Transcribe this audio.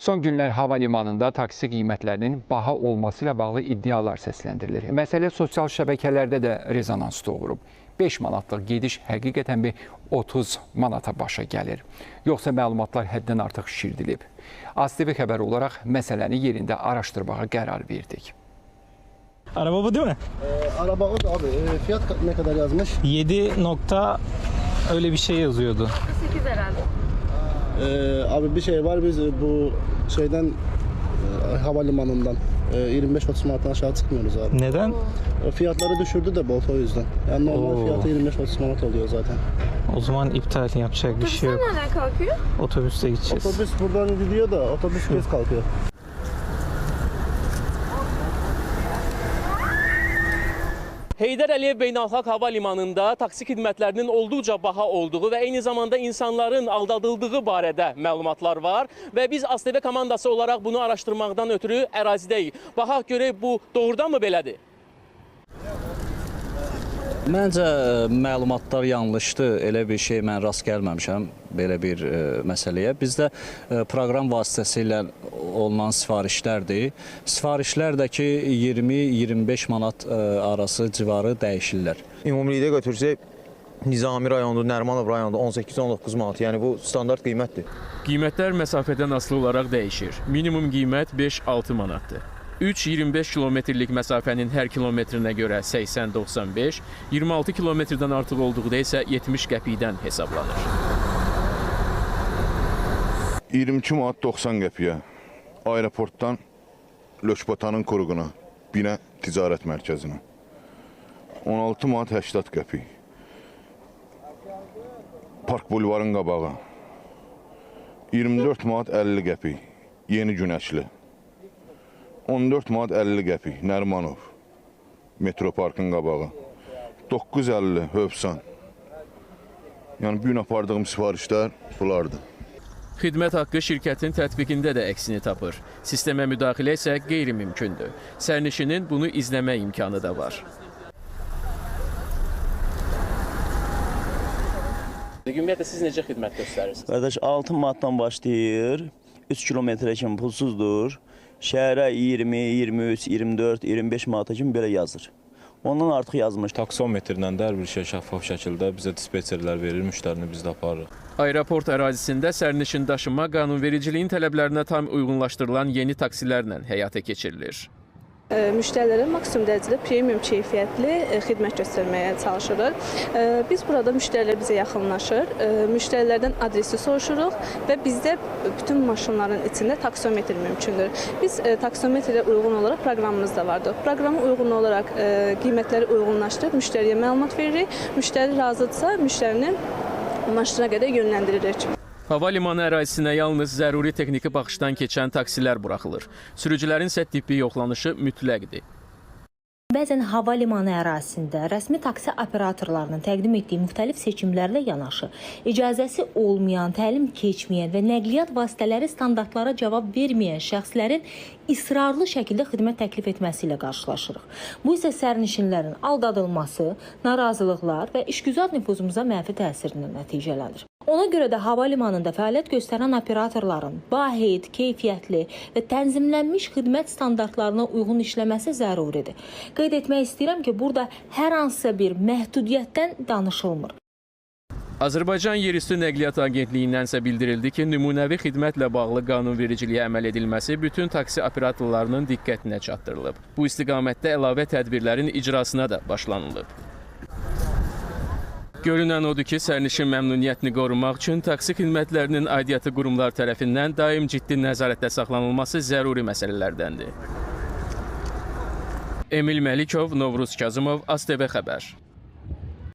Son günlər hava limanında taksi qiymətlərinin baha olması ilə bağlı iddialar səsləndirilir. Məsələ sosial şəbəkələrdə də rezonans doğurub. 5 manatlıq gediş həqiqətən bir 30 manata başa gəlir. Yoxsa məlumatlar həddən artıq şişirdilib. ASTV xəbəri olaraq məsələni yerində araşdırmağa qərar verdik. Araba bu değil mi? Araba o da abi. Fiyat ne kadar yazmış? 7 nokta öyle bir şey yazıyordu. 8 herhalde. Abi bir şey var, biz bu şeyden havalimanından 25-30 manattan aşağı çıkmıyoruz abi. Neden? Fiyatları düşürdü de Bolt o yüzden. Yani normal fiyatı 25-30 manat oluyor zaten. O zaman iptal yapacak bir şey yok. Otobüsler nereden kalkıyor? Otobüste gideceğiz. Otobüs buradan gidiyor da otobüs geç kalkıyor. Heydər Əliyev Beynəlxalq Hava Limanında taksi xidmətlərinin olduqca baha olduğu və eyni zamanda insanların aldadıldığı barədə məlumatlar var və biz ASTV komandası olaraq bunu araşdırmaqdan ötürü ərazidəyik. Baxaq görək, bu doğrudan mı belədir? Məncə məlumatlar yanlışdır. Elə bir şey mən rast gəlməmişəm belə bir məsələyə. Bizdə proqram vasitəsilə olunan sifarişlərdir. Sifarişlər də ki 20-25 manat arası civarı dəyişirlər. Ümumilikdə götürsək Nizami rayonunda, Nərimanov rayonunda 18-19 manat. Yəni bu standart qiymətdir. Qiymətlər məsafədən asılı olaraq dəyişir. Minimum qiymət 5-6 manatdır. 3-25 kilometrlik məsafənin hər kilometrinə görə 80-95, 26 kilometrdən artıq olduğunda isə 70 qəpikdən hesablanır. 22 manat 90 qəpiyə aeroportdan Lökbatanın Kuruğuna, Binə Ticarət Mərkəzinə. 16 manat 80 qəpik. Park Bulvarın qabağı. 24 manat 50 qəpik. Yeni Günəşli. 14 manat 50 qəpik, Nərimanov, Metro Parkın qabağı, 9.50 Hövsan. Yəni, bu gün apardığım sifarişlər bunlardır. Xidmət haqqı şirkətin tətbiqində də əksini tapır. Sistemə müdaxilə isə qeyri-mümkündür. Sərnişinin bunu izləmə imkanı da var. Ümumiyyətlə siz necə xidmət göstərirsiniz? Qardaş 6 manatdan başlayır, 3 kilometrə kimi pulsuzdur. Şəhərə 20, 23, 24, 25 manata kimi belə yazır. Ondan artıq yazmış. Taksometrlə də hər bir şey şəffaf şəkildə bizə dispetçerlər verir, müştərini biz də aparırıq. Aeroport ərazisində sərnişin daşıma qanunvericiliyin tələblərinə tam uyğunlaşdırılan yeni taksilərlə həyata keçirilir. Müştərilərə maksimum dərəcədə premium keyfiyyətli xidmət göstərməyə çalışırıq. Biz burada müştərilər bizə yaxınlaşır, müştərilərdən adresi soruşuruq və bizdə bütün maşınların içində taksometr mümkündür. Biz taksometrə uyğun olaraq proqramımız da vardır. Proqrama uyğun olaraq qiymətləri uyğunlaşdırıb müştəriyə məlumat veririk. Müştəri razıdırsa, müştərini maşına qədər yönləndiririk. Hava limanı ərazisinə yalnız zəruri texniki baxışdan keçən taksilər buraxılır. Sürücülərin isə tibbi yoxlanışı mütləqdir. Bəzən hava limanı ərazisində rəsmi taksi operatorlarının təqdim etdiyi müxtəlif seçimlərlə yanaşı, icazəsi olmayan, təlim keçməyən və nəqliyyat vasitələri standartlara cavab verməyən şəxslərin israrlı şəkildə xidmət təklif etməsi ilə qarşılaşırıq. Bu isə sərnişinlərin aldadılması, narazılıqlar və işgüzar nüfuzumuza mənfi təsirinə nəticələnir. Ona görə də hava limanında fəaliyyət göstərən operatorların vahid, keyfiyyətli və tənzimlənmiş xidmət standartlarına uyğun işləməsi zəruridir. Qeyd etmək istəyirəm ki, burada hər hansısa bir məhdudiyyətdən danışılmır. Azərbaycan Yerüstü Nəqliyyat Agentliyindən isə bildirildi ki, nümunəvi xidmətlə bağlı qanunvericiliyə əməl edilməsi bütün taksi operatorlarının diqqətinə çatdırılıb. Bu istiqamətdə əlavə tədbirlərin icrasına da başlanılıb. Görünən odur ki, sərnişin məmnuniyyətini qorumaq üçün taksi xidmətlərinin aidiyyatı qurumlar tərəfindən daim ciddi nəzarətdə saxlanılması zəruri məsələlərdəndir. Emil Məlikov, Novruz Kazımov, ASTV Xəbər.